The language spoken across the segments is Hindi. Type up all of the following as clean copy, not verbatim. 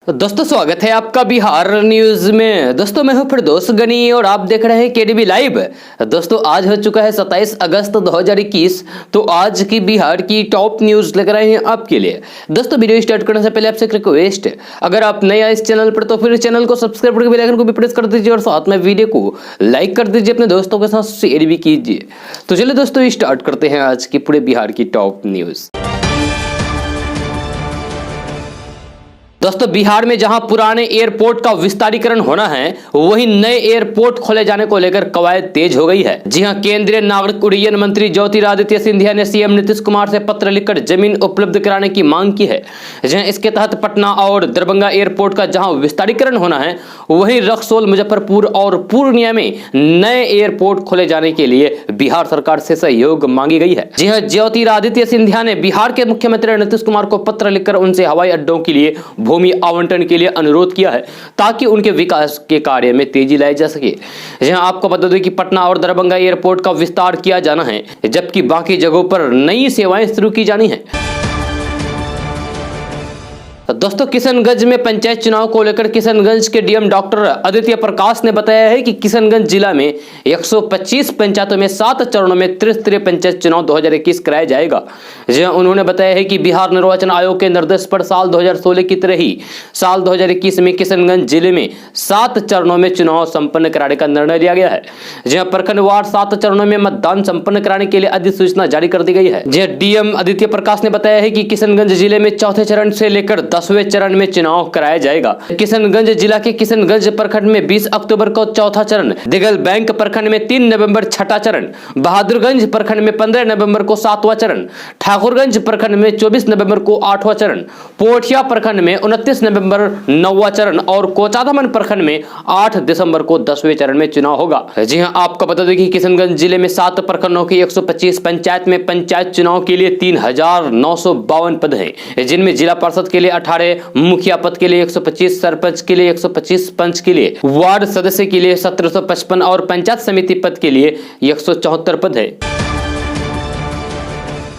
दोस्तों स्वागत है आपका बिहार न्यूज में। दोस्तों मैं हूं फिरदौस गनी और आप देख रहे हैं केडीबी लाइव। दोस्तों आज हो चुका है 27 अगस्त 2021। तो आज की बिहार की टॉप न्यूज लेकर आए हैं आपके लिए। दोस्तों वीडियो स्टार्ट करने से पहले आपसे एक रिक्वेस्ट, अगर आप नए आए इस चैनल पर तो फिर चैनल को सब्सक्राइब करके बेल आइकन को भी प्रेस कर दीजिए और साथ में वीडियो को लाइक कर दीजिए, अपने दोस्तों के साथ शेयर भी कीजिए। तो चलिए दोस्तों स्टार्ट करते हैं आज की पूरे बिहार की टॉप न्यूज। दोस्तों बिहार में जहां पुराने एयरपोर्ट का विस्तारीकरण होना है, वहीं नए एयरपोर्ट खोले जाने को लेकर कवायद तेज हो गई है। जी हां, केंद्रीय नागरिक उड्डयन मंत्री ज्योतिरादित्य सिंधिया ने सीएम नीतीश कुमार से पत्र लिखकर जमीन उपलब्ध कराने की मांग की है। जहां इसके तहत पटना और दरभंगा एयरपोर्ट का जहां विस्तारीकरण होना है, वहीं रक्सौल, मुजफ्फरपुर और पूर्णिया में नए एयरपोर्ट खोले जाने के लिए बिहार सरकार से सहयोग मांगी गई है। जी हां, ज्योतिरादित्य सिंधिया ने बिहार के मुख्यमंत्री नीतीश कुमार को पत्र लिखकर उनसे हवाई अड्डों के लिए भूमि आवंटन के लिए अनुरोध किया है, ताकि उनके विकास के कार्य में तेजी लाई जा सके। यहां आपको बता दें कि पटना और दरभंगा एयरपोर्ट का विस्तार किया जाना है, जबकि बाकी जगहों पर नई सेवाएं शुरू की जानी है। दोस्तों किशनगंज में पंचायत चुनाव को लेकर किशनगंज के डीएम डॉक्टर आदित्य प्रकाश ने बताया है कि किशनगंज जिला में 125 पंचायतों में 7 चरणों में त्रिस्तरीय पंचायत चुनाव 2021 कराया जाएगा। जहां उन्होंने बताया है कि बिहार निर्वाचन आयोग के निर्देश पर साल 2016 की तरह ही साल 2021 में किशनगंज जिले में 7 चरणों में चुनाव संपन्न कराने का निर्णय लिया गया है। जहां प्रखंडवार 7 चरणों में मतदान संपन्न कराने के लिए अधिसूचना जारी कर दी गई है। जहां डीएम आदित्य प्रकाश ने बताया है कि किशनगंज जिले में चौथे चरण से लेकर 10वें चरण में चुनाव कराया जाएगा। किशनगंज जिला के किशनगंज प्रखंड में 20 अक्टूबर को चौथा चरण, दिगल बैंक प्रखंड में 3 नवंबर छठा चरण, बहादुरगंज प्रखंड में 15 नवंबर को 7वां चरण, ठाकुरगंज प्रखंड में 24 नवंबर को 8वां चरण, पोठिया प्रखंड में 29 नवंबर 9वां चरण और कोचाधामन प्रखंड में 8 दिसंबर को 10वें चरण में चुनाव होगा। जी हां, आपको बता दें कि किशनगंज जिले में 7 प्रखंडों की 125 पंचायत में पंचायत चुनाव के लिए 3952 पद हैं, जिनमें जिला परिषद के लिए 18, मुखिया पद के लिए 125, सरपंच के लिए 125, पंच के लिए, वार्ड सदस्य के लिए 1755 और पंचायत समिति पद के लिए 174 पद है।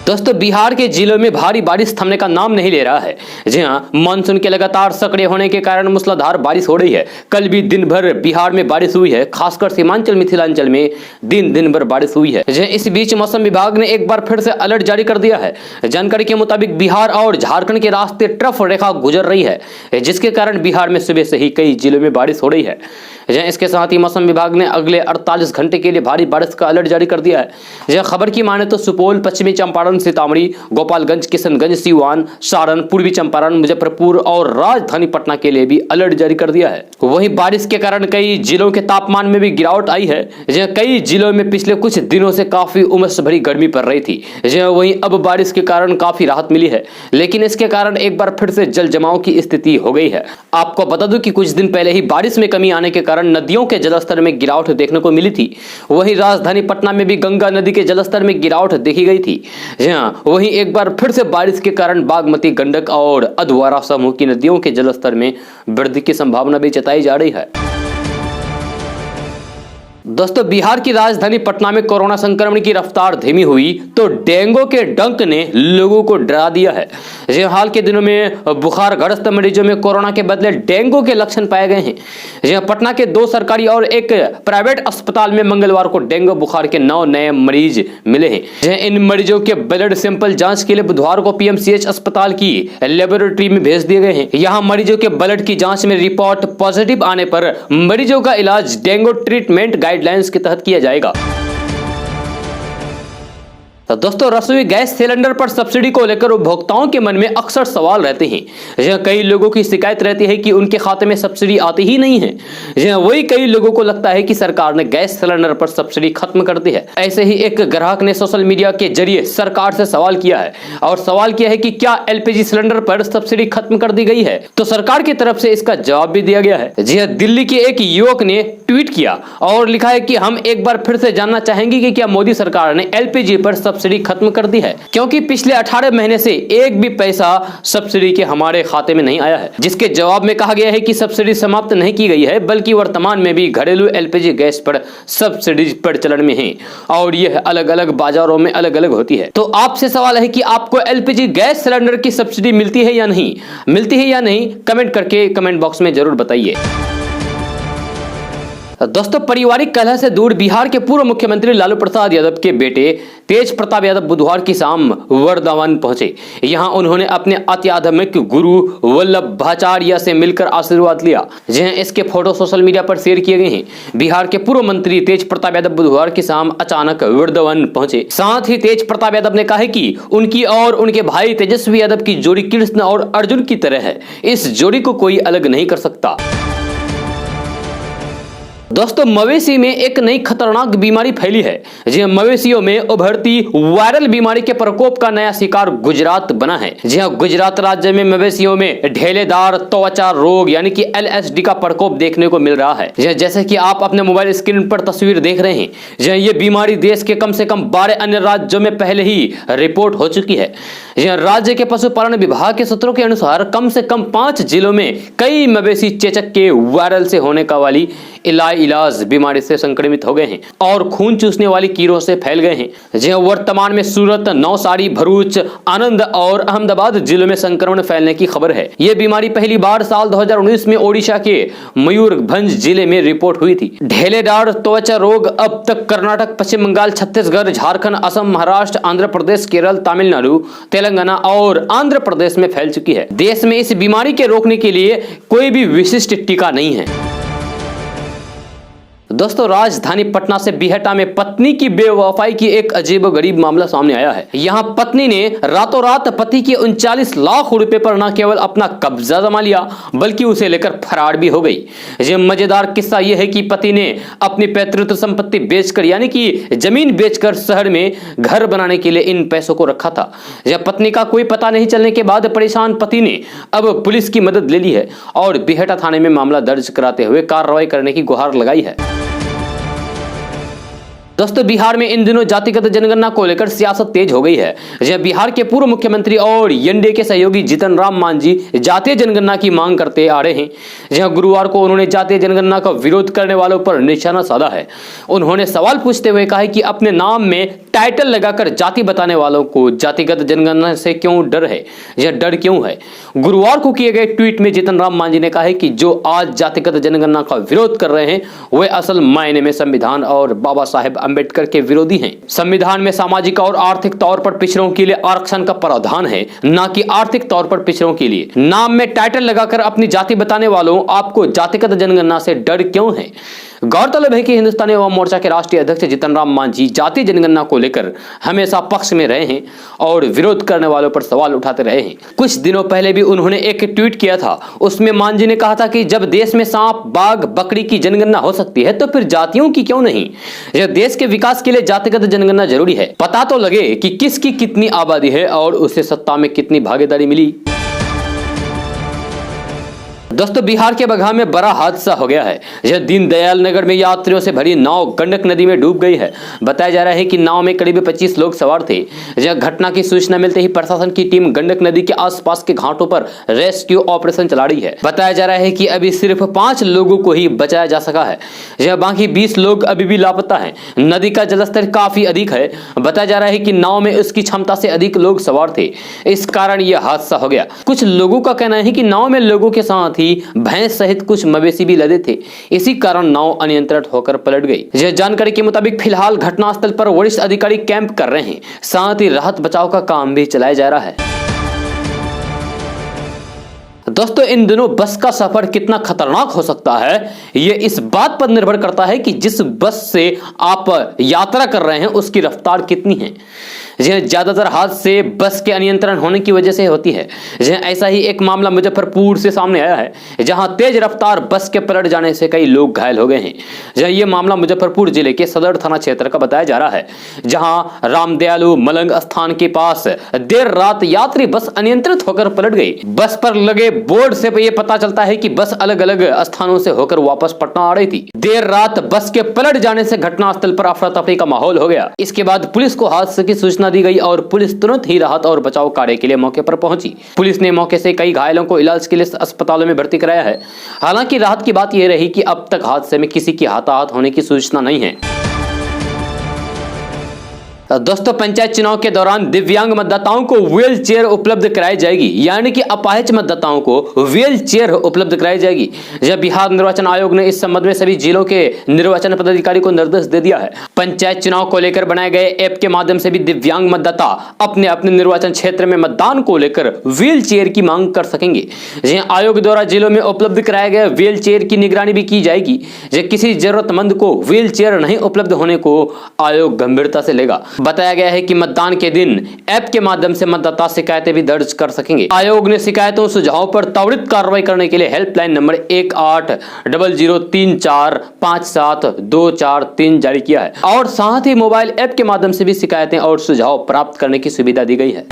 दोस्तों बिहार के जिलों में भारी बारिश थमने का नाम नहीं ले रहा है। जी हां, मानसून के लगातार सक्रिय होने के कारण मूसलाधार बारिश हो रही है। कल भी दिन भर बिहार में बारिश हुई है, खासकर सीमांचल मिथिलांचल में दिन भर बारिश हुई है। इस बीच मौसम विभाग ने एक बार फिर से अलर्ट जारी कर दिया है। जानकारी के मुताबिक बिहार और झारखंड के रास्ते ट्रफ रेखा गुजर रही है, जिसके कारण बिहार में सुबह से ही कई जिलों में बारिश हो रही है। इसके साथ ही मौसम विभाग ने अगले 48 घंटे के लिए भारी बारिश का अलर्ट जारी कर दिया है। खबर की माने तो सुपौल, पश्चिमी चंपारण, सीतामढ़ी, गोपालगंज, किशनगंज, सीवान, सारण, पूर्वी चंपारण, मुजफ्फरपुर और राजधानी पटना के लिए भी अलर्ट जारी कर दिया है। वहीं बारिश के कारण कई जिलों के तापमान में भी गिरावट आई है। कई जिलों में पिछले कुछ दिनों से काफी उमस भरी गर्मी पड़ रही थी। वहीं अब बारिश के कारण काफी राहत मिली है, लेकिन इसके कारण एक बार फिर से जल जमाव की स्थिति हो गई है। आपको बता दूं कि कुछ दिन पहले ही बारिश में कमी आने के कारण नदियों के जलस्तर में गिरावट देखने को मिली थी। वहीं राजधानी पटना में भी गंगा नदी के जलस्तर में गिरावट देखी गई थी। वहीं एक बार फिर से बारिश के कारण बागमती, गंडक और अधवारा समूह की नदियों के जलस्तर में वृद्धि की संभावना भी जताई जा रही है। दोस्तों बिहार की राजधानी पटना में कोरोना संक्रमण की रफ्तार धीमी हुई तो डेंगू के डंक ने लोगों को डरा दिया है। हाल के दिनों में बुखार ग्रस्त मरीजों में कोरोना के बदले डेंगू के लक्षण पाए गए हैं। पटना के 2 सरकारी और एक प्राइवेट अस्पताल में मंगलवार को डेंगू बुखार के 9 नए मरीज मिले हैं। इन मरीजों के ब्लड सैंपल जांच के लिए बुधवार को पीएमसीएच अस्पताल की लेबोरेटरी में भेज दिए गए हैं। यहाँ मरीजों के ब्लड की जांच में रिपोर्ट पॉजिटिव आने पर मरीजों का इलाज डेंगू ट्रीटमेंट गाइडलाइंस के तहत किया जाएगा। तो दोस्तों रसोई गैस सिलेंडर पर सब्सिडी को लेकर उपभोक्ताओं के मन में अक्सर सवाल रहते हैं। कई लोगों की शिकायत रहती है कि उनके खाते में सब्सिडी आती ही नहीं है। वही कई लोगों को लगता है कि सरकार ने गैस सिलेंडर पर सब्सिडी खत्म कर दी है। ऐसे ही एक ग्राहक ने सोशल मीडिया के जरिए सरकार से सवाल किया है और सवाल किया है कि क्या एलपीजी सिलेंडर पर सब्सिडी खत्म कर दी गई है। तो सरकार की तरफ से इसका जवाब भी दिया गया है। जी हाँ, दिल्ली के एक युवक ने ट्वीट किया और लिखा है कि हम एक बार फिर से जानना चाहेंगे कि क्या मोदी सरकार ने एलपीजी पर सब्सिडी खत्म कर दी है, क्योंकि पिछले 18 महीने से एक भी पैसा सब्सिडी के हमारे खाते में नहीं आया है। जिसके जवाब में कहा गया है कि सब्सिडी समाप्त नहीं की गई है, बल्कि वर्तमान में भी घरेलू एलपीजी गैस पर सब्सिडी प्रचलन में है और यह अलग अलग बाजारों में अलग अलग होती है। तो आपसे सवाल है कि आपको एलपीजी गैस सिलेंडर की सब्सिडी मिलती है या नहीं, कमेंट करके कमेंट बॉक्स में जरूर बताइए। दोस्तों, पारिवारिक कलह से दूर बिहार के पूर्व मुख्यमंत्री लालू प्रसाद यादव के बेटे तेज प्रताप यादव बुधवार की शाम वृंदावन पहुंचे। यहां उन्होंने अपने अत्याधुनिक गुरु वल्लभाचार्य से मिलकर आशीर्वाद लिया, जिन्हें इसके फोटो सोशल मीडिया पर शेयर किए गए हैं। बिहार के पूर्व मंत्री तेज प्रताप यादव बुधवार की शाम अचानक वृंदावन पहुंचे। साथ ही तेज प्रताप यादव ने कहा है कि उनकी और उनके भाई तेजस्वी यादव की जोड़ी कृष्ण और अर्जुन की तरह है, इस जोड़ी को कोई अलग नहीं कर सकता। दोस्तों, मवेशी में एक नई खतरनाक बीमारी फैली है। जी मवेशियों में उभरती वायरल बीमारी के प्रकोप का नया शिकार गुजरात बना है। जी हाँ, गुजरात राज्य में मवेशियों में ढेलेदार त्वचा रोग यानी कि LSD का प्रकोप देखने को मिल रहा है। जैसे कि आप अपने मोबाइल स्क्रीन पर तस्वीर देख रहे हैं, जी ये बीमारी देश के कम से कम 12 अन्य राज्यों में पहले ही रिपोर्ट हो चुकी है। राज्य के पशुपालन विभाग के सूत्रों के अनुसार कम से कम 5 जिलों में कई मवेशी चेचक के वायरल से होने का वाली इलाज बीमारी से संक्रमित हो गए हैं और खून चूसने वाली कीड़ों से फैल गए हैं। जी वर्तमान में सूरत, नौसारी, भरूच, आनंद और अहमदाबाद जिलों में संक्रमण फैलने की खबर है। यह बीमारी पहली बार साल 2019 में ओडिशा के मयूरभंज जिले में रिपोर्ट हुई थी। ढेलेदार त्वचा रोग अब तक कर्नाटक, पश्चिम बंगाल, छत्तीसगढ़, झारखंड, असम, महाराष्ट्र, आंध्र प्रदेश, केरल, तमिलनाडु, तेलंगाना और आंध्र प्रदेश में फैल चुकी है। देश में इस बीमारी के रोकने के लिए कोई भी विशिष्ट टीका नहीं है। दोस्तों, राजधानी पटना से बिहटा में पत्नी की बेवफाई की एक अजीबोगरीब मामला सामने आया है। यहां पत्नी ने रातों रात पति के 39 लाख रुपए पर न केवल अपना कब्जा जमा लिया, बल्कि उसे लेकर फरार भी हो गई। ये मजेदार किस्सा यह है कि पति ने अपनी पैतृत्व संपत्ति बेचकर यानी कि जमीन बेचकर शहर में घर बनाने के लिए इन पैसों को रखा था। जब पत्नी का कोई पता नहीं चलने के बाद परेशान पति ने अब पुलिस की मदद ले ली है और बिहटा थाने में मामला दर्ज कराते हुए कार्रवाई करने की गुहार लगाई है। दोस्तों, बिहार में इन दिनों जातिगत जनगणना को लेकर सियासत तेज हो गई है। जब बिहार के पूर्व मुख्यमंत्री और एनडीए के सहयोगी जीतन राम मांझी जातीय जनगणना की मांग करते आ रहे हैं। जहां गुरुवार को उन्होंने जातीय जनगणना का विरोध करने वालों पर निशाना साधा है। उन्होंने सवाल पूछते हुए कहा कि अपने नाम में टाइटल लगाकर जाति बताने वालों को जातिगत जनगणना से क्यों डर है, यह डर क्यों है। गुरुवार को किए गए ट्वीट में जीतन राम मांझी ने कहा है कि जो आज जातिगत जनगणना का विरोध कर रहे हैं वे असल मायने में संविधान और बाबा साहेब अम्बेडकर के विरोधी हैं। संविधान में सामाजिक और आर्थिक तौर पर पिछड़ों के लिए आरक्षण का प्रावधान है, न कि आर्थिक तौर पर पिछड़ों के लिए। नाम में टाइटल लगाकर अपनी जाति बताने वालों आपको जातिगत जनगणना से डर क्यों है। गौरतलब है कि हिंदुस्तानी अवाम मोर्चा के राष्ट्रीय अध्यक्ष जीतन राम मांझी जातीय जनगणना को लेकर हमेशा पक्ष में रहे हैं और विरोध करने वालों पर सवाल उठाते रहे हैं। कुछ दिनों पहले भी उन्होंने एक ट्वीट किया था। उसमें मांझी ने कहा था कि जब देश में सांप, बाघ, बकरी की जनगणना हो सकती है तो फिर जातियों की क्यों नहीं। यह देश के विकास के लिए जातिगत जनगणना जरूरी है। पता तो लगे कि किसकी कितनी आबादी है और उसे सत्ता में कितनी भागीदारी मिली। दोस्तों, बिहार के बगहा में बड़ा हादसा हो गया है। यह दीनदयाल नगर में यात्रियों से भरी नाव गंडक नदी में डूब गई है। बताया जा रहा है कि नाव में करीब 25 लोग सवार थे। यह घटना की सूचना मिलते ही प्रशासन की टीम गंडक नदी के आसपास के घाटों पर रेस्क्यू ऑपरेशन चला रही है। बताया जा रहा है कि अभी सिर्फ 5 लोगों को ही बचाया जा सका है। यह बाकी 20 लोग अभी भी लापता है। नदी का जलस्तर काफी अधिक है। बताया जा रहा है कि नाव में उसकी क्षमता से अधिक लोग सवार थे, इस कारण यह हादसा हो गया। कुछ लोगों का कहना है कि नाव में लोगों के साथ ही भैंस सहित कुछ मवेशी भी लदे थे, इसी कारण नाव अनियंत्रित होकर पलट गई। यह जानकारी के मुताबिक फिलहाल घटनास्थल पर वरिष्ठ अधिकारी कैंप कर रहे हैं, साथ ही राहत बचाव का काम भी चलाया जा रहा है। दोस्तों, इन दिनों बस का सफर कितना खतरनाक हो सकता है यह इस बात पर निर्भर करता है कि जिस बस से आप यात्रा कर रहे हैं उसकी रफ्तार कितनी है। ज्यादातर हादसे बस के अनियंत्रण होने की वजह से होती है। ऐसा ही एक मामला मुजफ्फरपुर से सामने आया है, जहां तेज रफ्तार बस के पलट जाने से कई लोग घायल हो गए हैं। यह मामला मुजफ्फरपुर जिले के सदर थाना क्षेत्र का बताया जा रहा है, जहां रामदयालु मलंग स्थान के पास देर रात यात्री बस अनियंत्रित होकर पलट गई। बस पर लगे बोर्ड से यह पता चलता है कि बस अलग अलग स्थानों से होकर वापस पटना आ रही थी। देर रात बस के पलट जाने से घटनास्थल पर अफरा तफरी का माहौल हो गया। इसके बाद पुलिस को हादसे की सूचना सूचना दी गई और पुलिस तुरंत ही राहत और बचाव कार्य के लिए मौके पर पहुंची। पुलिस ने मौके से कई घायलों को इलाज के लिए अस्पतालों में भर्ती कराया है। हालांकि राहत की बात यह रही कि अब तक हादसे में किसी की हताहत होने की सूचना नहीं है। दोस्तों, पंचायत चुनाव के दौरान दिव्यांग मतदाताओं को व्हील चेयर उपलब्ध कराई जाएगी, यानी कि अपाहिज मतदाताओं को व्हील चेयर उपलब्ध कराई जाएगी। जब बिहार निर्वाचन आयोग ने इस संबंध में सभी जिलों के निर्वाचन पदाधिकारी को निर्देश दे दिया है। पंचायत चुनाव को लेकर बनाए गए ऐप के माध्यम से भी दिव्यांग मतदाता अपने अपने निर्वाचन क्षेत्र में मतदान को लेकर व्हील चेयर की मांग कर सकेंगे। आयोग द्वारा जिलों में उपलब्ध कराए गए व्हील चेयर की निगरानी भी की जाएगी। किसी जरूरतमंद को व्हील चेयर नहीं उपलब्ध होने को आयोग गंभीरता से लेगा। बताया गया है कि मतदान के दिन ऐप के माध्यम से मतदाता शिकायतें भी दर्ज कर सकेंगे। आयोग ने शिकायतों सुझावों पर त्वरित कार्रवाई करने के लिए हेल्पलाइन नंबर 1800375723 जारी किया है और साथ ही मोबाइल ऐप के माध्यम से भी शिकायतें और सुझाव प्राप्त करने की सुविधा दी गई है।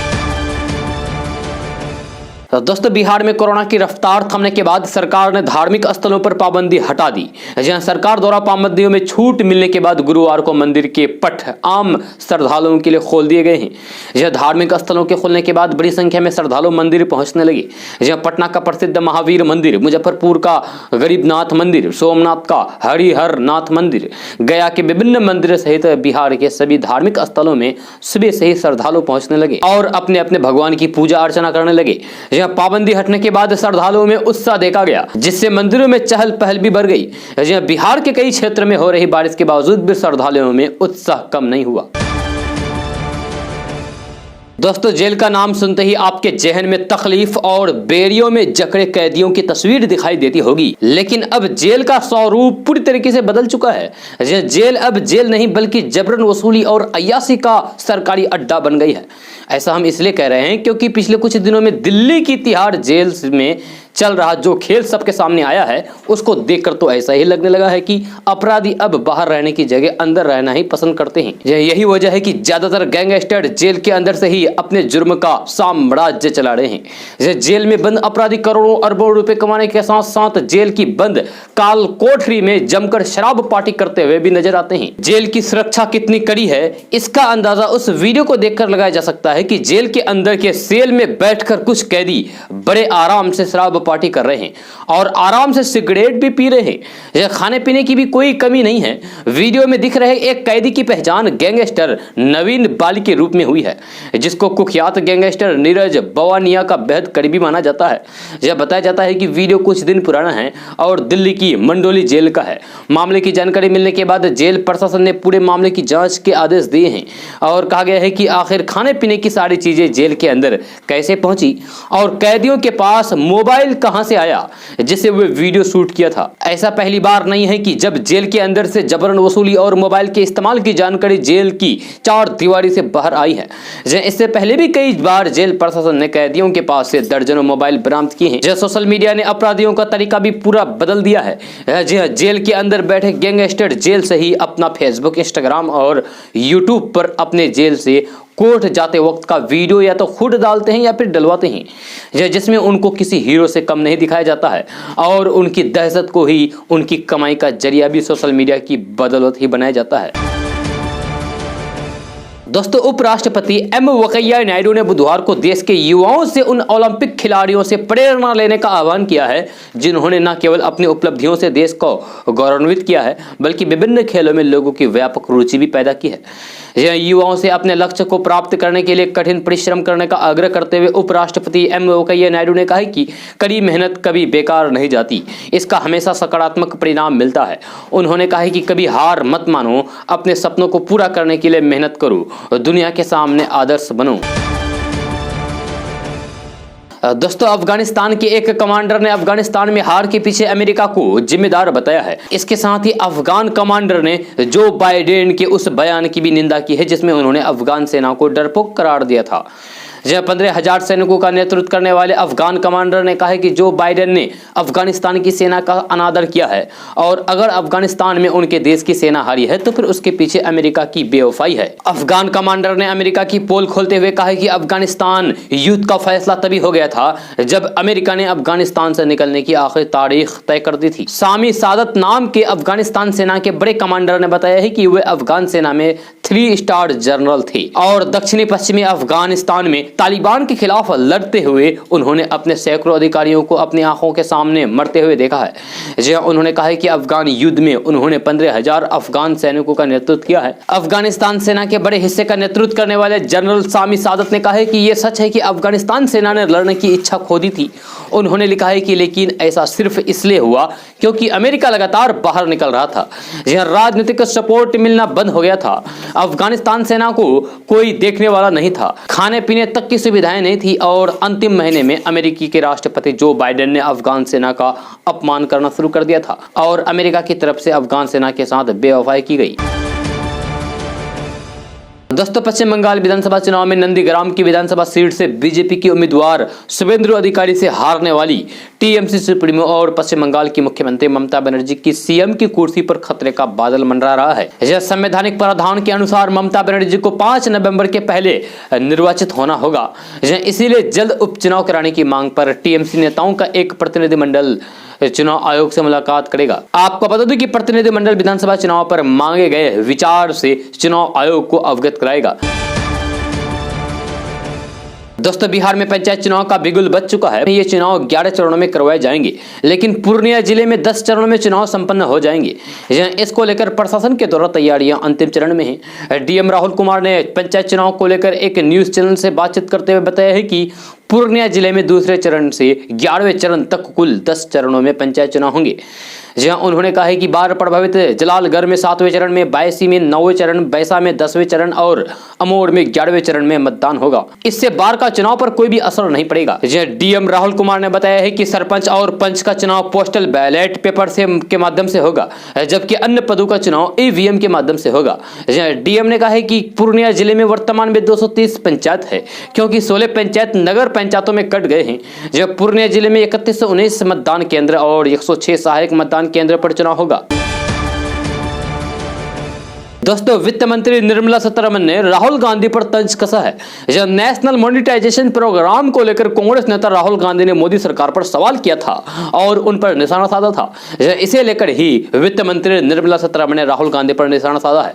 तो दोस्तों, बिहार में कोरोना की रफ्तार थमने के बाद सरकार ने धार्मिक स्थलों पर पाबंदी हटा दी। जहां सरकार द्वारा पाबंदियों में छूट मिलने के बाद गुरुवार को मंदिर के पट आम श्रद्धालुओं के लिए खोल दिए गए हैं। यह धार्मिक स्थलों के खुलने के बाद बड़ी संख्या में श्रद्धालु मंदिर पहुंचने लगे। जहां पटना का प्रसिद्ध महावीर मंदिर, मुजफ्फरपुर का गरीबनाथ मंदिर, सोमनाथ का हरिहर नाथ मंदिर, गया के विभिन्न मंदिर सहित बिहार के सभी धार्मिक स्थलों में सुबह से ही श्रद्धालु पहुंचने लगे और अपने अपने भगवान की पूजा अर्चना करने लगे। पाबंदी हटने के बाद श्रद्धालुओं में उत्साह देखा गया, जिससे मंदिरों में चहल पहल भी बढ़ गई। बिहार के कई क्षेत्र में हो रही बारिश के बावजूद भी श्रद्धालुओं में उत्साह कम नहीं हुआ। दोस्तों, जेल का नाम सुनते ही आपके जहन में तकलीफ और बेड़ियों में जकड़े कैदियों की तस्वीर दिखाई देती होगी, लेकिन अब जेल का स्वरूप पूरी तरीके से बदल चुका है। जेल अब जेल नहीं बल्कि जबरन वसूली और अय्याशी का सरकारी अड्डा बन गई है। ऐसा हम इसलिए कह रहे हैं क्योंकि पिछले कुछ दिनों में दिल्ली की तिहाड़ जेल में चल रहा जो खेल सबके सामने आया है, उसको देखकर तो ऐसा ही लगने लगा है कि अपराधी अब बाहर रहने की जगह अंदर रहना ही पसंद करते हैं। यही वजह है कि ज्यादातर गैंगस्टर जेल के अंदर से ही अपने जुर्म का साम्राज्य चला रहे हैं। जेल में बंद अपराधी करोड़ों अरबों रुपए कमाने के साथ साथ जेल की बंद काल कोठरी में जमकर शराब पार्टी करते हुए भी नजर आते हैं। जेल की सुरक्षा कितनी कड़ी है, इसका अंदाजा उस वीडियो को देखकर लगाया जा सकता है कि जेल के अंदर के सेल में बैठकर कुछ कैदी बड़े आराम से शराब पार्टी कर रहे हैं और आराम से सिगरेट भी पी रहे हैं। यह खाने पीने की भी कोई कमी नहीं है। वीडियो में दिख रहे एक कैदी की पहचान गैंगस्टर नवीन बाली के रूप में हुई है, जिसको कुख्यात गैंगस्टर नीरज बवानिया का बेहद करीबी माना जाता है। यह बताया जाता है कि वीडियो कुछ दिन पुराना है और दिल्ली की मंडोली जेल का है। मामले की जानकारी मिलने के बाद जेल प्रशासन ने पूरे मामले की जांच के आदेश दिए हैं और कहा गया है कि आखिर खाने पीने की सारी चीजें जेल के अंदर कैसे पहुंची और कैदियों के पास मोबाइल कहां से आया जिससे वे वीडियो शूट किया था। ऐसा पहली बार नहीं है कि जब जेल के अंदर से जबरन वसूली और मोबाइल के इस्तेमाल की जानकारी जेल की चार दीवारी से बाहर आई है। इससे पहले भी कई बार जेल प्रशासन ने कैदियों के पास से दर्जनों मोबाइल बरामद किए हैं। सोशल मीडिया ने अपराधियों का तरीका भी पूरा बदल दिया है। जेल के अंदर बैठे गैंगस्टर जेल से ही अपना फेसबुक, इंस्टाग्राम और यूट्यूब पर अपने जेल से कोर्ट जाते वक्त का वीडियो या तो खुद डालते हैं या फिर डलवाते हैं, जिसमें उनको किसी हीरो से कम नहीं दिखाया जाता है और उनकी दहशत को ही उनकी कमाई का जरिया भी सोशल मीडिया की बदौलत ही बनाया जाता है। दोस्तों, उपराष्ट्रपति एम वेंकैया नायडू ने बुधवार को देश के युवाओं से उन ओलंपिक खिलाड़ियों से प्रेरणा लेने का आह्वान किया है जिन्होंने न केवल अपनी उपलब्धियों से देश को गौरवान्वित किया है बल्कि विभिन्न खेलों में लोगों की व्यापक रुचि भी पैदा की है। यह युवाओं से अपने लक्ष्य को प्राप्त करने के लिए कठिन परिश्रम करने का आग्रह करते हुए उपराष्ट्रपति एम वेंकैया नायडू ने कहा कि कड़ी मेहनत कभी बेकार नहीं जाती, इसका हमेशा सकारात्मक परिणाम मिलता है। उन्होंने कहा कि कभी हार मत मानो, अपने सपनों को पूरा करने के लिए मेहनत करो, दुनिया के सामने आदर्श बनो। दोस्तों, अफगानिस्तान के एक कमांडर ने अफगानिस्तान में हार के पीछे अमेरिका को जिम्मेदार बताया है। इसके साथ ही अफगान कमांडर ने जो बाइडेन के उस बयान की भी निंदा की है जिसमें उन्होंने अफगान सेना को डरपोक करार दिया था। जहां 15,000 सैनिकों का नेतृत्व करने वाले अफगान कमांडर ने कहा कि जो बाइडेन ने अफगानिस्तान की सेना का अनादर किया है और अगर अफगानिस्तान में उनके देश की सेना हारी है तो फिर उसके पीछे अमेरिका की बेवफाई है। अफगान कमांडर ने अमेरिका की पोल खोलते हुए कहा कि अफगानिस्तान युद्ध का फैसला तभी हो गया था जब अमेरिका ने अफगानिस्तान से निकलने की आखिरी तारीख तय कर दी थी। सामी सादत नाम के अफगानिस्तान सेना के बड़े कमांडर ने बताया है कि वे अफगान सेना में 3 स्टार जनरल थे और दक्षिणी पश्चिमी अफगानिस्तान में तालिबान के खिलाफ लड़ते हुए उन्होंने अपने सैकड़ों अधिकारियों को अपनी आंखों के सामने मरते हुए देखा है। जहां उन्होंने कहा है कि अफगान युद्ध में उन्होंने 15,000 अफगान सैनिकों का नेतृत्व किया है। अफगानिस्तान सेना के बड़े हिस्से का नेतृत्व करने वाले जनरल सामी सादत ने कहा है कि यह सच है कि अफगानिस्तान सेना ने लड़ने की इच्छा खो दी थी। उन्होंने लिखा है कि लेकिन ऐसा सिर्फ इसलिए हुआ क्योंकि अमेरिका लगातार बाहर निकल रहा था, जहां राजनीतिक सपोर्ट मिलना बंद हो गया था। अफगानिस्तान सेना को कोई देखने वाला नहीं था, खाने पीने तक की सुविधाएं नहीं थी और अंतिम महीने में अमेरिकी के राष्ट्रपति जो बाइडेन ने अफगान सेना का अपमान करना शुरू कर दिया था और अमेरिका की तरफ से अफगान सेना के साथ बेवफाई की गई। दोस्तों, पश्चिम बंगाल विधानसभा चुनाव में नंदीग्राम की विधानसभा सीट से बीजेपी की उम्मीदवार शुभेंदु अधिकारी से हारने वाली टीएमसी सुप्रीमो और पश्चिम बंगाल की मुख्यमंत्री ममता बनर्जी की सीएम की कुर्सी पर खतरे का बादल मंडरा रहा है। यह संवैधानिक प्रावधान के अनुसार ममता बनर्जी को 5 नवंबर के पहले निर्वाचित होना होगा। इसीलिए जल्द उपचुनाव कराने की मांग पर टीएमसी नेताओं का एक प्रतिनिधिमंडल चुनाव आयोग से मुलाकात करेगा। आपको बता दूं कि प्रतिनिधिमंडल विधानसभा चुनाव पर मांगे गए विचार से चुनाव आयोग को अवगत कराएगा। दोस्तों, बिहार में पंचायत चुनाव का बिगुल बज चुका है। ये चुनाव 11 चरणों में करवाए जाएंगे, लेकिन पूर्णिया जिले में 10 चरणों में चुनाव संपन्न हो जाएंगे। इसको लेकर प्रशासन के द्वारा तैयारियां अंतिम चरण में हैं। डीएम राहुल कुमार ने पंचायत चुनाव को लेकर एक न्यूज चैनल से बातचीत करते हुए बताया है कि पूर्णिया जिले में दूसरे चरण से 11वें चरण तक कुल 10 चरणों में पंचायत चुनाव होंगे। जहां उन्होंने कहा है कि बाढ़ प्रभावित जलालगढ़ में 7वें चरण में, बायसी में 9वें चरण, बैसा में 10वें चरण और अमोड़ में 11वें चरण में मतदान होगा। इससे बाढ़ का चुनाव पर कोई भी असर नहीं पड़ेगा। डीएम राहुल कुमार ने बताया है कि सरपंच और पंच का चुनाव पोस्टल बैलेट पेपर के माध्यम से होगा, जबकि अन्य पदों का चुनाव ईवीएम के माध्यम से होगा। डीएम ने कहा है कि पूर्णिया जिले में वर्तमान में 230 पंचायत है, क्योंकि 16 पंचायत नगर पंचायतों में कट गए हैं। जब पूर्णिया जिले में 3119 मतदान केंद्र और 106 सहायक मतदान केंद्र पर चुनाव होगा। दोस्तों, वित्त मंत्री निर्मला सीतारमण ने राहुल गांधी पर तंज कसा है। जब नेशनल मॉनिटाइजेशन प्रोग्राम को लेकर कांग्रेस नेता राहुल गांधी ने मोदी सरकार पर सवाल किया था और उन पर निशाना साधा था। इसे लेकर ही वित्त मंत्री निर्मला सीतारमण ने राहुल गांधी पर निशाना साधा है।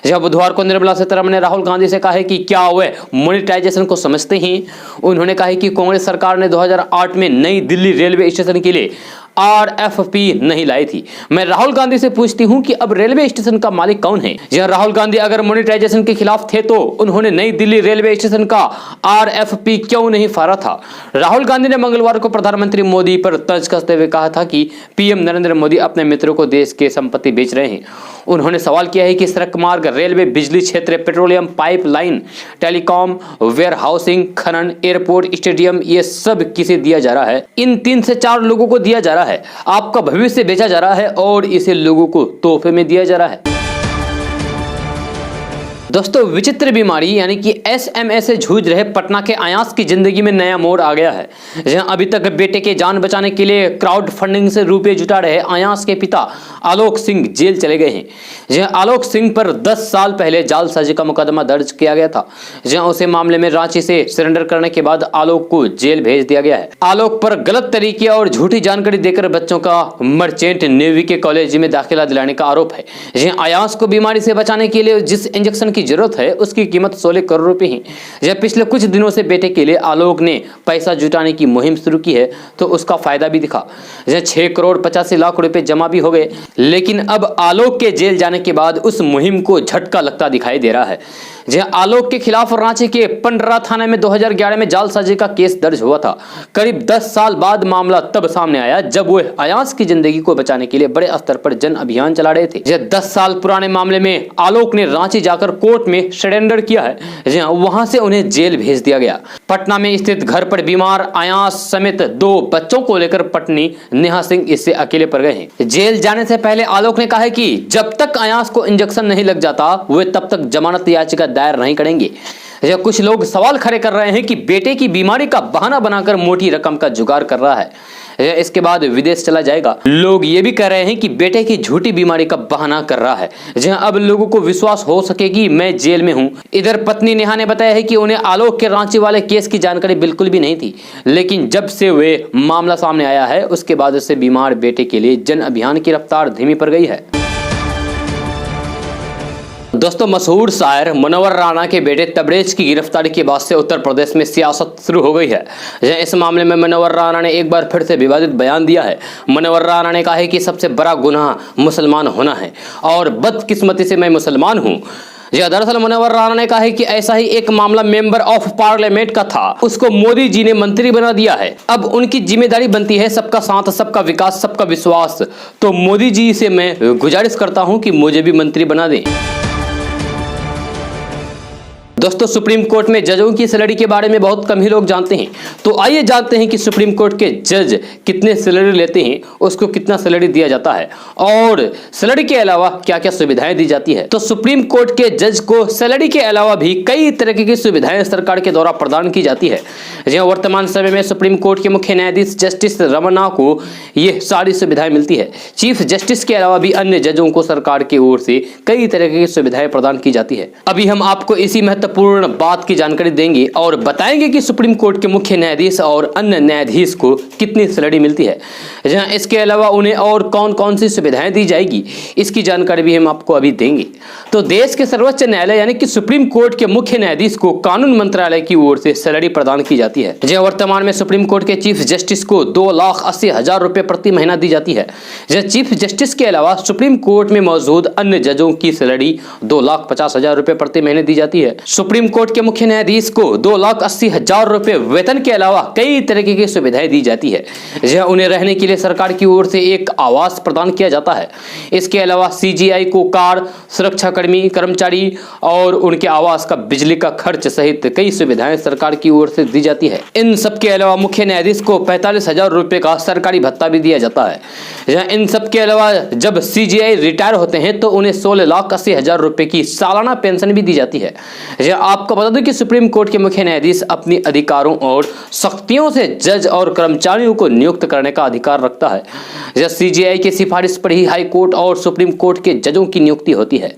जब बुधवार को निर्मला सीतारमण ने राहुल गांधी से कहा है कि क्या वे मॉनिटाइजेशन को समझते हैं। उन्होंने कहा कि कांग्रेस सरकार ने 2008 में नई दिल्ली रेलवे स्टेशन के लिए RFP नहीं लाई थी। मैं राहुल गांधी से पूछती हूं कि अब रेलवे स्टेशन का मालिक कौन है। जहां राहुल गांधी अगर मॉनिटाइजेशन के खिलाफ थे तो उन्होंने नई दिल्ली रेलवे स्टेशन का RFP क्यों नहीं फाड़ा था। राहुल गांधी ने मंगलवार को प्रधानमंत्री मोदी पर तंज कसते हुए कहा था कि पीएम नरेंद्र मोदी अपने मित्रों को देश के संपत्ति बेच रहे हैं। उन्होंने सवाल किया है कि सड़क मार्ग, रेलवे, बिजली क्षेत्र, petroleum pipeline, telecom, warehousing, खनन, एयरपोर्ट, स्टेडियम, ये सब किसे दिया जा रहा है। इन 3 से 4 लोगों को दिया जा रहा है। आपका भविष्य बेचा जा रहा है और इसे लोगों को तोहफे में दिया जा रहा है। दोस्तों, विचित्र बीमारी यानी कि SMA से जूझ रहे पटना के अयास की जिंदगी में नया मोड़ आ गया है। जहां अभी तक बेटे के जान बचाने के लिए क्राउड फंडिंग से रुपए जुटा रहे अयास के पिता आलोक सिंह जेल चले गए हैं। जहां आलोक सिंह पर 10 साल पहले जालसाजी का मुकदमा दर्ज किया गया था। जहां उसे मामले में रांची से सरेंडर करने के बाद आलोक को जेल भेज दिया गया है। आलोक पर गलत तरीके और झूठी जानकारी देकर बच्चों का मर्चेंट नेवी के कॉलेज में दाखिला दिलाने का आरोप है। जहां अयास को बीमारी से बचाने के लिए जिस इंजेक्शन की जरूरत है उसकी कीमत 16 करोड़ रुपए है। जब पिछले कुछ दिनों से बेटे के लिए आलोक ने पैसा जुटाने की मुहिम शुरू की है तो उसका फायदा भी दिखा। 6 करोड़ 85 लाख रुपए जमा भी हो गए, लेकिन अब आलोक के जेल जाने के बाद उस मुहिम को झटका लगता दिखाई दे रहा है। जहां आलोक के खिलाफ रांची के पंडरा थाने में 2011 में जालसाजी का केस दर्ज हुआ था। करीब 10 साल बाद मामला तब सामने आया जब वो अयास की जिंदगी को बचाने के लिए बड़े स्तर पर जन अभियान चला रहे थे। जब 10 साल पुराने मामले में आलोक ने रांची जाकर कोर्ट में सरेंडर किया है, जहां वहां से उन्हें जेल भेज दिया गया। पटना में स्थित घर पर बीमार अयास समेत 2 बच्चों को लेकर पत्नी नेहा सिंह इससे अकेले पड़ गए हैं। जेल जाने से पहले आलोक ने कहा है कि जब तक अयास को इंजेक्शन नहीं लग जाता वे तब तक जमानत याचिका दायर नहीं करेंगे। कुछ लोग सवाल खड़े कर रहे हैं कि बेटे की बीमारी का बहाना बनाकर मोटी रकम का जुगाड़ कर रहा है, इसके बाद विदेश चला जाएगा। लोग ये भी कह रहे हैं कि बेटे की झूठी बीमारी का बहाना कर रहा है, जहां अब लोगों को विश्वास हो सके कि मैं जेल में हूं। इधर पत्नी नेहा ने बताया है कि उन्हें आलोक के रांची वाले केस की जानकारी बिल्कुल भी नहीं थी, लेकिन जब से वे मामला सामने आया है उसके बाद से बीमार बेटे के लिए जन अभियान की रफ्तार धीमी पड़ गई है। दोस्तों, मशहूर शायर मुनव्वर राणा के बेटे तबरेज की गिरफ्तारी के बाद से उत्तर प्रदेश में सियासत शुरू हो गई है। इस मामले में मुनव्वर राणा ने एक बार फिर से विवादित बयान दिया है। मुनव्वर राणा ने कहा है कि सबसे बड़ा गुनाह मुसलमान होना है और बदकिस्मती से मैं मुसलमान हूँ। दरअसल मुनव्वर राणा ने कहा है कि ऐसा ही एक मामला मेंबर ऑफ पार्लियामेंट का था, उसको मोदी जी ने मंत्री बना दिया है। अब उनकी जिम्मेदारी बनती है सबका साथ, सबका विकास, सबका विश्वास। तो मोदी जी से मैं गुजारिश करता हूं कि मुझे भी मंत्री बना दें। दोस्तों, सुप्रीम कोर्ट में जजों की सैलरी के बारे में बहुत कम ही लोग जानते हैं, तो आइए जानते हैं कि सुप्रीम कोर्ट के जज कितने सैलरी लेते हैं, उसको कितना सैलरी दिया जाता है और सैलरी के अलावा क्या क्या सुविधाएं दी जाती है। तो सुप्रीम कोर्ट के जज को सैलरी के अलावा भी कई तरह की सुविधाएं सरकार के द्वारा प्रदान की जाती है। जहाँ वर्तमान समय में सुप्रीम कोर्ट के मुख्य न्यायाधीश जस्टिस रमन्ना को ये सारी सुविधाएं मिलती है। चीफ जस्टिस के अलावा भी अन्य जजों को सरकार की ओर से कई तरह की सुविधाएं प्रदान की जाती है। अभी हम आपको इसी महत्वपूर्ण बात की जानकारी देंगे और बताएंगे कि सुप्रीम कोर्ट के मुख्य न्यायाधीश और अन्य न्यायाधीश को कितनी सैलरी मिलती है। जहां इसके अलावा उन्हें और कौन कौन सी सुविधाएं दी जाएगी, इसकी जानकारी भी हम आपको अभी देंगे। तो देश के सर्वोच्च न्यायालय यानी कि सुप्रीम कोर्ट के मुख्य न्यायाधीश को कानून मंत्रालय की ओर से सैलरी प्रदान की जाती है। जहां वर्तमान में सुप्रीम कोर्ट के चीफ जस्टिस को 2,80,000 रुपए प्रति महीना दी जाती है। जहां चीफ जस्टिस के अलावा सुप्रीम कोर्ट में मौजूद अन्य जजों की सैलरी 2,50,000 रुपए प्रति महीने दी जाती है। सुप्रीम कोर्ट के मुख्य न्यायाधीश को 2,80,000 रुपए वेतन के अलावा कई तरह की सुविधाएं दी जाती है। जहां उन्हें रहने के लिए सरकार की ओर से एक आवास प्रदान किया जाता है। इसके अलावा सीजीआई को कार, सुरक्षा कर्मचारी और उनके आवास का बिजली का खर्च सहित कई सुविधाएं सरकार की ओर से दी जाती है। इन सब के अलावा मुख्य न्यायाधीश को 45,000 रुपए का सरकारी भत्ता भी दिया जाता है। जहां इन सब के अलावा जब सीजीआई रिटायर होते हैं तो उन्हें 16,80,000 रुपए की सालाना पेंशन भी दी जाती है। आपको बता दूं कि सुप्रीम कोर्ट के मुख्य न्यायाधीश अपने अधिकारों और शक्तियों से जज और कर्मचारियों को नियुक्त करने का अधिकार रखता है। जब सीजीआई की सिफारिश पर ही हाई कोर्ट और सुप्रीम कोर्ट के जजों की नियुक्ति होती है।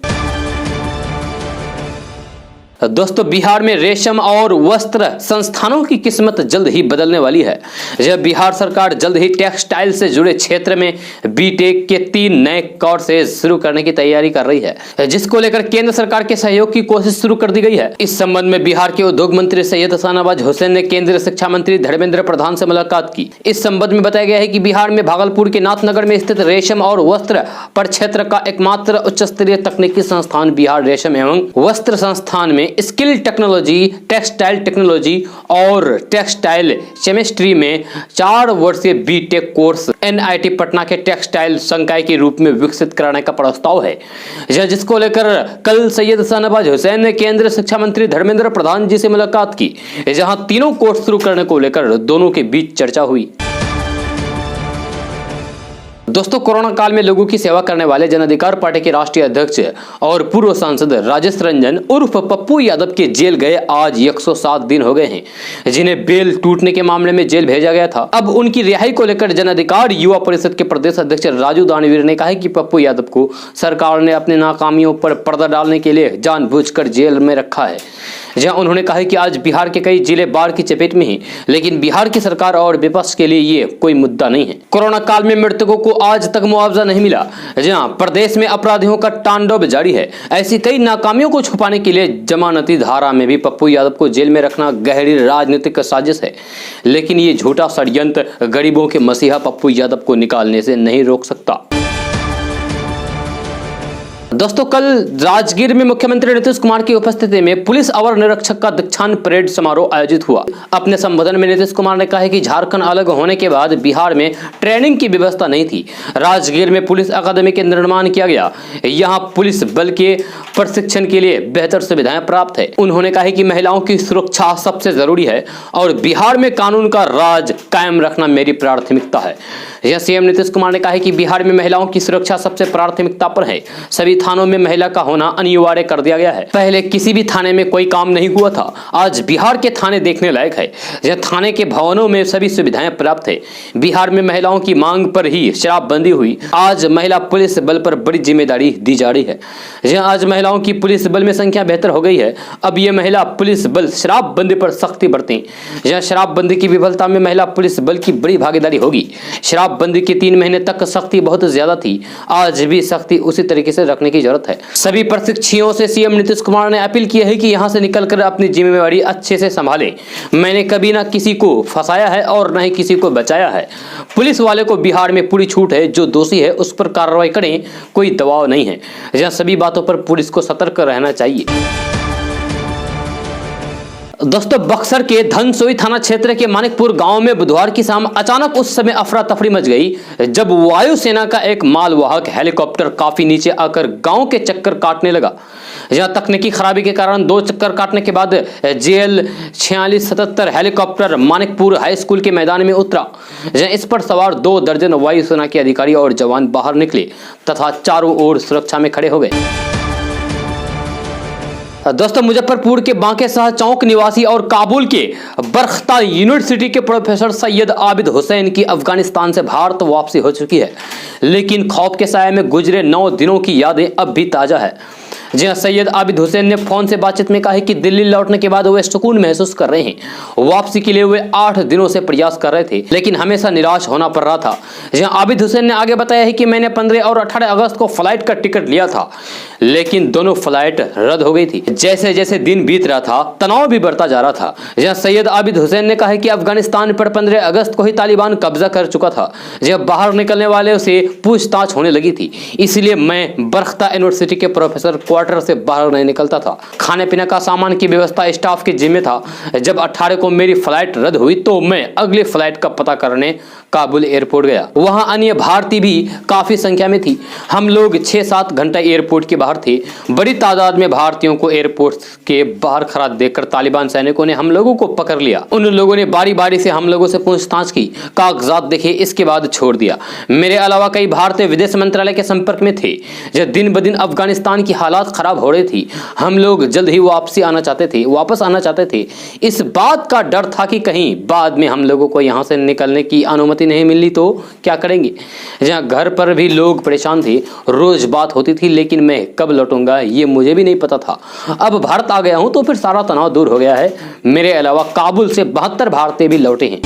दोस्तों, बिहार में रेशम और वस्त्र संस्थानों की किस्मत जल्द ही बदलने वाली है। जब बिहार सरकार जल्द ही टेक्सटाइल से जुड़े क्षेत्र में बीटेक के 3 नए कोर्सेज शुरू करने की तैयारी कर रही है, जिसको लेकर केंद्र सरकार के सहयोग की कोशिश शुरू कर दी गई है। इस संबंध में बिहार के उद्योग मंत्री सैयद शाहनवाज हुसैन ने केंद्रीय शिक्षा मंत्री धर्मेंद्र प्रधान से मुलाकात की। इस संबंध में बताया गया है कि बिहार में भागलपुर के नाथनगर में स्थित रेशम और वस्त्र प्रक्षेत्र का एकमात्र उच्च स्तरीय तकनीकी संस्थान बिहार रेशम एवं वस्त्र संस्थान में स्किल टेक्नोलॉजी, टेक्सटाइल टेक्नोलॉजी और टेक्सटाइल केमिस्ट्री में 4 वर्षीय बीटेक कोर्स एनआईटी पटना के टेक्सटाइल संकाय के रूप में विकसित कराने का प्रस्ताव है, जिसको लेकर कल सैयद शाहनवाज हुसैन ने केंद्रीय शिक्षा मंत्री धर्मेंद्र प्रधान जी से मुलाकात की, जहां तीनों कोर्स शुरू करने को लेकर दोनों के बीच चर्चा हुई। दोस्तों, कोरोना काल में लोगों की सेवा करने वाले जन अधिकार पार्टी के राष्ट्रीय अध्यक्ष और पूर्व सांसद राजेश रंजन उर्फ पप्पू यादव के जेल गए आज 107 दिन हो गए हैं, जिन्हें बेल टूटने के मामले में जेल भेजा गया था। अब उनकी रिहाई को लेकर जन अधिकार युवा परिषद के प्रदेश अध्यक्ष राजू दानवीर ने कहा है कि पप्पू यादव को सरकार ने अपनी नाकामियों पर पर्दा डालने के लिए जानबूझकर जेल में रखा है। जहां उन्होंने कहा है कि आज बिहार के कई जिले बाढ़ की चपेट में हैं, लेकिन बिहार की सरकार और विपक्ष के लिए ये कोई मुद्दा नहीं है। कोरोना काल में मृतकों को आज तक मुआवजा नहीं मिला, जहां प्रदेश में अपराधियों का तांडव जारी है। ऐसी कई नाकामियों को छुपाने के लिए जमानती धारा में भी पप्पू यादव को जेल में रखना गहरी राजनीतिक साजिश है, लेकिन ये झूठा षड्यंत्र गरीबों के मसीहा पप्पू यादव को निकालने से नहीं रोक सकता। दोस्तों, कल राजगीर में मुख्यमंत्री नीतीश कुमार की उपस्थिति में पुलिस अवर निरीक्षक का दीक्षांत परेड समारोह आयोजित हुआ। अपने संबोधन में नीतीश कुमार ने कहा है कि झारखंड अलग होने के बाद बिहार में ट्रेनिंग की व्यवस्था नहीं थी। राजगीर में पुलिस अकादमी के निर्माण किया गया। यहाँ पुलिस बल के प्रशिक्षण के लिए बेहतर सुविधाएं प्राप्त है। उन्होंने कहा कि महिलाओं की सुरक्षा सबसे जरूरी है और बिहार में कानून का राज कायम रखना मेरी प्राथमिकता है। यह सीएम नीतीश कुमार ने कहा कि बिहार में महिलाओं की सुरक्षा सबसे प्राथमिकता पर है। सभी थानों में महिला का होना अनिवार्य कर दिया गया है। पहले किसी भी थाने में कोई काम नहीं हुआ था, आज बिहार के थाने देखने लायक है। यह थाने के भवनों में सभी सुविधाएं प्राप्त है। बिहार में महिलाओं की मांग पर ही शराबबंदी हुई। आज महिला पुलिस बल पर बड़ी जिम्मेदारी दी जा रही है। यह आज महिलाओं की पुलिस बल में संख्या बेहतर हो गई है। अब ये महिला पुलिस बल शराबबंदी पर सख्ती बरतें। यह शराबबंदी की विफलता में महिला पुलिस बल की बड़ी भागीदारी होगी। शराबबंदी के 3 महीने तक सख्ती बहुत ज्यादा थी, आज भी सख्ती उसी तरीके से रखने की जरूरत है। सभी प्रशिक्षुओं से सीएम नीतीश कुमार ने अपील की है कि यहां से निकलकर अपनी जिम्मेवारी अच्छे से संभालें। मैंने कभी ना किसी को फंसाया है और न ही किसी को बचाया है। पुलिस वाले को बिहार में पूरी छूट है, जो दोषी है उस पर कार्रवाई करें, कोई दबाव नहीं है। यह सभी बातों पर पुलिस को सतर्क रहना चाहिए। दोस्तों, बक्सर के धनसोई थाना क्षेत्र के मानिकपुर गांव में बुधवार की शाम अचानक उस समय अफरा तफरी मच गई जब वायुसेना का एक मालवाहक हेलीकॉप्टर काफी नीचे आकर गांव के चक्कर काटने लगा। यह तकनीकी खराबी के कारण 2 चक्कर काटने के बाद JL 4677 helicopter Manikpur high school के मैदान में उतरा। इस पर सवार 2 दर्जन वायुसेना के अधिकारी और जवान बाहर निकले तथा चारों ओर सुरक्षा में खड़े हो गए। दोस्तों, मुजफ्फरपुर के बांके-शाह चौक निवासी और काबुल के बरख्ता यूनिवर्सिटी के प्रोफेसर सैयद आबिद हुसैन की अफगानिस्तान से भारत वापसी हो चुकी है, लेकिन खौफ के साए में गुजरे 9 दिनों की यादें अब भी ताजा है। जी हाँ, सैयद आबिद हुसैन ने फोन से बातचीत में कहा है कि दिल्ली लौटने के बाद वे सुकून महसूस कर रहे हैं। वापसी के लिए वे 8 दिनों से प्रयास कर रहे थे, लेकिन हमेशा निराश होना पड़ रहा था। जी हाँ, आबिद हुसैन ने आगे बताया है कि मैंने 15 और 18 अगस्त को फ्लाइट का टिकट लिया था, लेकिन दोनों फ्लाइट रद्द हो गई थी। जैसे जैसे दिन बीत रहा था, तनाव भी बढ़ता जा रहा था। जहाँ सैयद आबिद हुसैन ने कहा कि अफगानिस्तान पर 15 अगस्त को ही तालिबान कब्जा कर चुका था। जब बाहर निकलने वाले से पूछताछ होने लगी थी, इसलिए मैं बरख्ता यूनिवर्सिटी के प्रोफेसर क्वार्टर से बाहर नहीं निकलता था। खाने पीने का सामान की व्यवस्था स्टाफ के जिम्मे था। जब 18 को मेरी फ्लाइट रद्द हुई तो मैं अगली फ्लाइट का पता करने काबुल एयरपोर्ट गया। वहां अन्य भारतीय भी काफी संख्या में थी। हम लोग 6-7 घंटा एयरपोर्ट के बाहर थे। बड़ी तादाद में भारतीयों को एयरपोर्ट के बाहर खड़ा देखकर तालिबान सैनिकों ने हम लोगों को पकड़ लिया। उन लोगों ने बारी बारी से हम लोगों से पूछताछ की, कागजात देखे, इसके बाद छोड़ दिया। मेरे अलावा कई भारतीय विदेश मंत्रालय के संपर्क में थे। जब दिन ब दिन अफगानिस्तान की हालात खराब हो रही थी, हम लोग जल्द ही वापस आना चाहते थे। इस बात का डर था कि कहीं बाद में हम लोगों को यहाँ से निकलने की अनुमति नहीं मिली तो क्या करेंगे। जहाँ घर पर भी लोग परेशान थे, रोज बात होती थी, लेकिन मैं कब लौटूंगा ये मुझे भी नहीं पता था। अब भारत आ गया हूं तो फिर सारा तनाव दूर हो गया है। मेरे अलावा काबुल से 72 भारतीय भी लौटे हैं।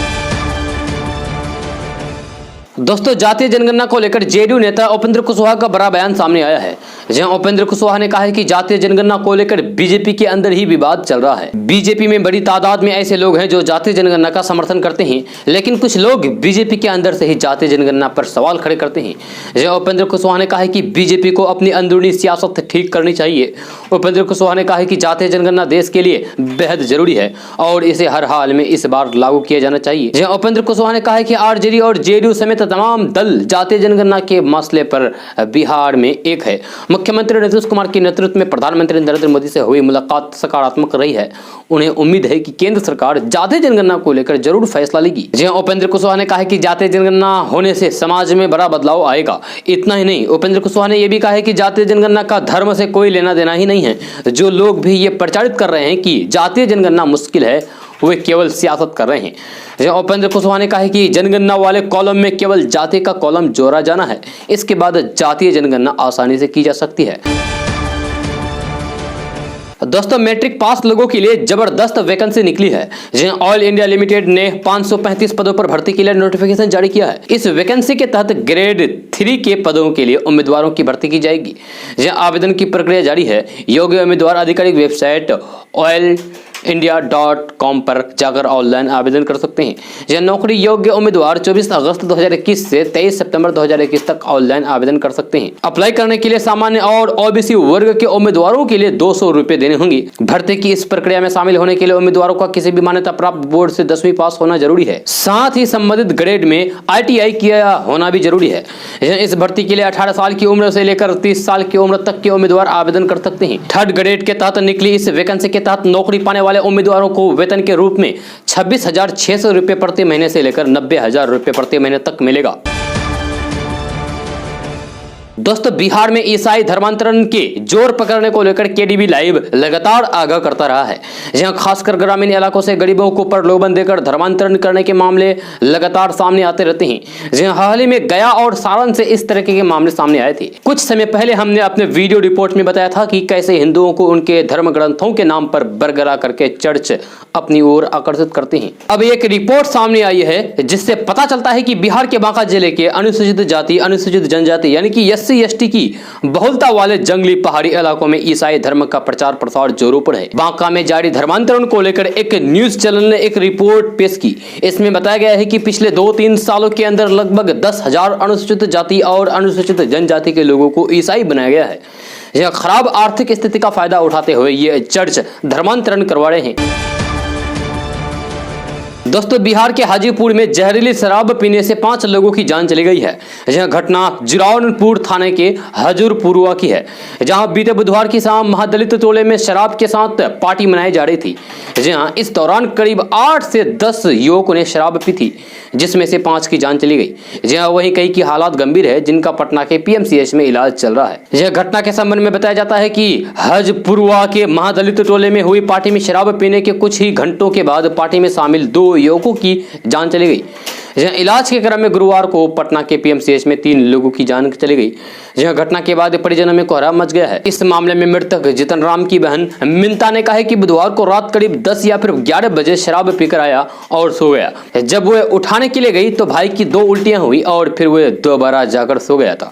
दोस्तों, जातीय जनगणना को लेकर जेडीयू नेता उपेंद्र कुशवाहा का बड़ा बयान सामने आया है। जहां उपेंद्र कुशवाहा ने कहा है कि जातीय जनगणना को लेकर बीजेपी के अंदर ही विवाद चल रहा है। बीजेपी में बड़ी तादाद में ऐसे लोग हैं जो जातीय जनगणना का समर्थन करते हैं, लेकिन कुछ लोग बीजेपी के अंदर से ही जातीय जनगणना पर सवाल खड़े करते हैं। जहां उपेंद्र कुशवाहा ने कहा है कि बीजेपी को अपनी अंदरूनी सियासत ठीक करनी चाहिए। उपेंद्र कुशवाहा ने कहा है कि जातीय जनगणना देश के लिए बेहद जरूरी है और इसे हर हाल में इस बार लागू किया जाना चाहिए। जहां उपेंद्र कुशवाहा ने कहा है कि आरजेडी और जेडीयू समेत तमाम दल जातीय जनगणना के मसले पर बिहार में एक है। मुख्यमंत्री नीतीश कुमार के नेतृत्व में प्रधानमंत्री नरेंद्र मोदी से हुई मुलाकात सकारात्मक रही है। उन्हें उम्मीद है कि केंद्र सरकार जातीय जनगणना को लेकर जरूर फैसला लेगी। जहां उपेंद्र कुशवाहा ने कहा है कि जातीय जनगणना होने से समाज में बड़ा बदलाव आएगा। इतना ही नहीं, उपेंद्र कुशवाहा ने यह भी कहा है कि जातीय जनगणना का धर्म से कोई लेना देना ही नहीं है। जो लोग भी ये प्रचारित कर रहे हैं कि जातीय जनगणना मुश्किल है, वे केवल सियासत कर रहे हैं। उपेंद्र कुशवाहा ने कहा है कि जनगणना वाले कॉलम में केवल जाति का कॉलम जोड़ा जाना है, इसके बाद जातीय जनगणना आसानी से की जा सकती है। दोस्तों, मैट्रिक पास लोगों के लिए जबरदस्त वैकेंसी निकली है। जिन्हें ऑयल इंडिया लिमिटेड ने 535 पदों पर भर्ती के लिए नोटिफिकेशन जारी किया है। इस वैकेंसी के तहत ग्रेड 3 के पदों के लिए उम्मीदवारों की भर्ती की जाएगी। जहां आवेदन की प्रक्रिया जारी है। योग्य उम्मीदवार आधिकारिक वेबसाइट ऑयल india.com पर जाकर ऑनलाइन आवेदन कर सकते हैं। यह नौकरी योग्य उम्मीदवार 24 अगस्त 2021 से 23 सितंबर 2021 तक ऑनलाइन आवेदन कर सकते हैं। अप्लाई करने के लिए सामान्य और ओबीसी वर्ग के उम्मीदवारों के लिए 200 रुपए देने होंगे। भर्ती की इस प्रक्रिया में शामिल होने के लिए उम्मीदवारों का किसी भी मान्यता प्राप्त बोर्ड से 10वीं पास होना जरूरी है। साथ ही संबंधित ग्रेड में ITI किया होना भी जरूरी है। इस भर्ती के लिए 18 साल की उम्र से लेकर 30 साल की उम्र तक के उम्मीदवार आवेदन कर सकते हैं। थर्ड ग्रेड के तहत निकली इस वैकेंसी के तहत नौकरी पाने वाले उम्मीदवारों को वेतन के रूप में 26,600 रुपए प्रति महीने से लेकर 90,000 रुपए प्रति महीने तक मिलेगा। दोस्तों, बिहार में ईसाई धर्मांतरण के जोर पकड़ने को लेकर KDB लाइव लगातार आगाह करता रहा है। जहां खासकर ग्रामीण इलाकों से गरीबों को प्रलोभन देकर धर्मांतरण करने के मामले लगातार सामने आते रहते हैं। जहां हाल ही में गया और सारण से इस तरह के मामले सामने आए थे। कुछ समय पहले हमने अपने वीडियो रिपोर्ट में बताया था कि कैसे हिंदुओं को उनके धर्म ग्रंथों के नाम पर बरगला करके चर्च अपनी ओर आकर्षित करते हैं। अब एक रिपोर्ट सामने आई है जिससे पता चलता है कि बिहार के बांका जिले के अनुसूचित जाति अनुसूचित जनजाति यानी कि SC/ST की बहुलता वाले जंगली पहाड़ी इलाकों में ईसाई धर्म का प्रचार प्रसार जोरों पर है। बांका में जारी धर्मांतरण को लेकर एक न्यूज चैनल ने एक रिपोर्ट पेश की। इसमें बताया गया है कि पिछले 2-3 सालों के अंदर लगभग 10,000 अनुसूचित जाति और अनुसूचित जनजाति के लोगों को ईसाई बनाया गया है। यह खराब आर्थिक स्थिति का फायदा उठाते हुए ये चर्च धर्मांतरण करवा रहे हैं। दोस्तों, बिहार के हाजीपुर में जहरीली शराब पीने से 5 लोगों की जान चली गई है। यह घटना जिरावनपुर थाने के हजूरपुरवा की है, जहां बीते बुधवार की शाम महादलित टोले में शराब के साथ पार्टी मनाई जा रही थी। जहां इस दौरान करीब 8 से 10 युवकों ने शराब पी थी, जिसमें से 5 की जान चली गई। जहां वहीं कई की हालात गंभीर है, जिनका पटना के PMCH में इलाज चल रहा है। यह घटना के संबंध में बताया जाता है कि हजपुरवा के महादलित टोले में हुई पार्टी में शराब पीने के कुछ ही घंटों के बाद पार्टी में शामिल 2 युवकों की जान चली गई। जहां इलाज के क्रम में गुरुवार को पटना के PMCH में 3 लोगों की जान चली गई। जहां घटना के बाद परिजनों में कोहराम मच गया है। इस मामले में मृतक जितन राम की बहन मिंता ने कहा है कि बुधवार को रात करीब 10 या फिर 11 बजे शराब पीकर आया और सो गया। जब वह उठाने के लिए गई तो भाई की 2 उल्टियां हुई और फिर वह दोबारा जाकर सो गया था।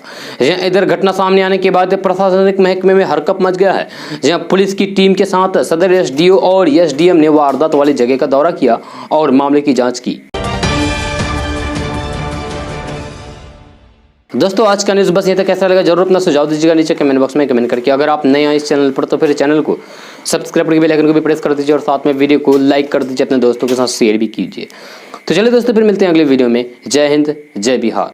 इधर घटना सामने आने के बाद प्रशासनिक महकमे में हरकंप मच गया है। जहां पुलिस की टीम के साथ सदर SDO और SDM ने वारदात वाली जगह का दौरा किया और मामले की जांच की। दोस्तों, आज का न्यूज़ बस ये तक। कैसा लगा जरूर अपना सुझाव दीजिएगा नीचे कमेंट बॉक्स में कमेंट करके। अगर आप नए हैं इस चैनल पर तो फिर चैनल को सब्सक्राइब करके बेल आइकन को भी प्रेस कर दीजिए और साथ में वीडियो को लाइक कर दीजिए, अपने दोस्तों के साथ शेयर भी कीजिए। तो चलिए दोस्तों, फिर मिलते हैं अगले वीडियो में। जय हिंद, जय बिहार।